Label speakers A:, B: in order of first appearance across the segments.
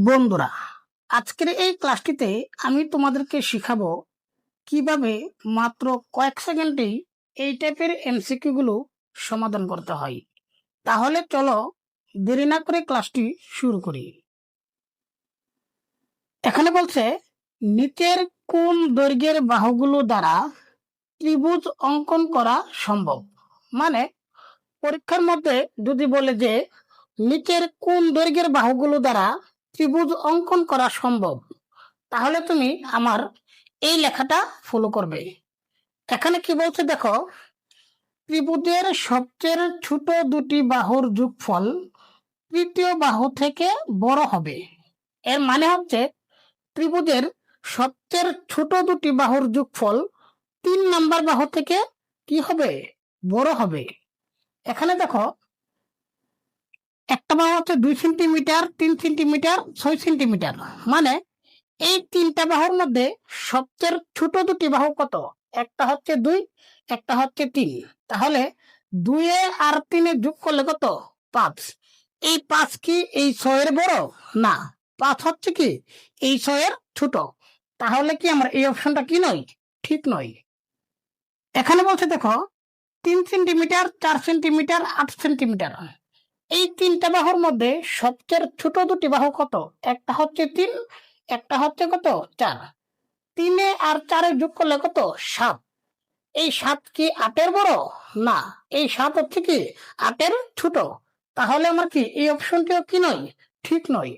A: বন্ধুরা, আজকের এই ক্লাসটিতে আমি তোমাদেরকে শিখাবো কিভাবে মাত্র কয়েক সেকেন্ডেই এই টাইপের এমসিকিউ গুলো সমাধান করতে হয়। তাহলে চলো দেরি না করে ক্লাসটি শুরু করি। এখানে বলছে নিচের কোন দৈর্ঘ্যের বাহুগুলো দ্বারা ত্রিভুজ অঙ্কন করা সম্ভব। মানে পরীক্ষার মধ্যে যদি বলে যে নিচের কোন দৈর্ঘ্যের বাহুগুলো দ্বারা ত্রিভুজ অঙ্কন করা সম্ভব, তাহলে তুমি আমার এই লেখাটা ফলো করবে। এখানে কি বলছে দেখো, ত্রিভুজের সবচেয়ে ছোট দুটি বাহুর যোগফল তৃতীয় বাহু থেকে বড় হবে। এর মানে হচ্ছে ত্রিভুজের সবচেয়ে ছোট দুটি বাহুর যোগফল 3 নাম্বার বাহু থেকে কি হবে, বড় হবে। এখানে দেখো একটা বাহু হচ্ছে 2 সেন্টিমিটার, 3 সেন্টিমিটার, 6 সেন্টিমিটার। মানে এই তিনটা বাহুর মধ্যে সবচেয়ে ছোট দুটি বাহু কত? একটা হচ্ছে 2, একটা হচ্ছে 3। তাহলে 2 আর 3 যোগ করলে কত? 5। এই 5 কি এই 6 এর বড়? না, 5 হচ্ছে কি এই 6 এর ছোট। তাহলে কি আমার এই অপশনটা কি নয়, ঠিক নয়। এখানে বলছে দেখো 3 সেন্টিমিটার, 4 সেন্টিমিটার, 8 সেন্টিমিটার। এই তিনটা বাহুর মধ্যে সবচেয়ে ছোট দুটি বাহু কত? একটা হচ্ছে 3, একটা হচ্ছে কত? 4। 3 আর 4 যোগ করলে কত? 7। এই 7 কি 8 এর বড়? না, এই 7 হচ্ছে কি 8 এর ছোট। তাহলে আমার কি এই অপশনটিও কি নয়, ঠিক নয়।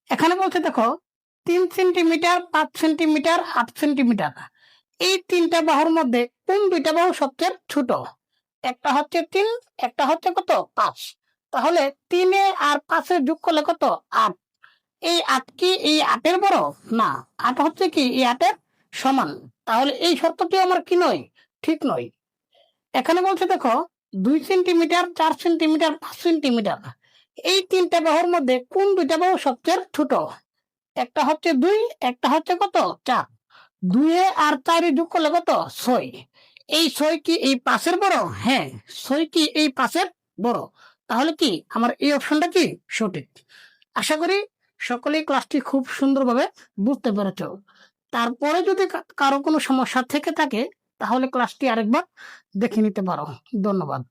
A: এখানে বলছে দেখো 3 সেন্টিমিটার, 5 সেন্টিমিটার, 8 সেন্টিমিটার। এই তিনটা বাহুর মধ্যে কোন দুইটা বাহু সবচেয়ে ছোট? একটা হচ্ছে 3, একটা হচ্ছে কত? 5। তাহলে 3 আর 5 যোগ করলে কত? 8। এই 8 কি এই 8 এর বড়? না, 8 হচ্ছে কি এই 8 এর সমান। তাহলে এই শর্তটি আমার কি নয়, ঠিক নয়। এখানে বলছে দেখো 2 সেন্টিমিটার, 4 সেন্টিমিটার, 5 সেন্টিমিটার। এই তিনটা বাহুর মধ্যে কোন দুইটা বাহু সবচেয়ে ছোট? একটা হচ্ছে 2, একটা হচ্ছে কত? 4। 2 আর 4 যোগ করলে কত? 6। এই 6 কি এই 5 এর বড়? হ্যাঁ, 6 কি এই 5 এর বড়। তাহলে কি আমার এই অপশনটা কি সঠিক। আশা করি সকলেই ক্লাসটি খুব সুন্দরভাবে বুঝতে পেরেছ। তারপরে যদি কারো কোনো সমস্যা থেকে থাকে তাহলে ক্লাসটি আরেকবার দেখে নিতে পারো। ধন্যবাদ।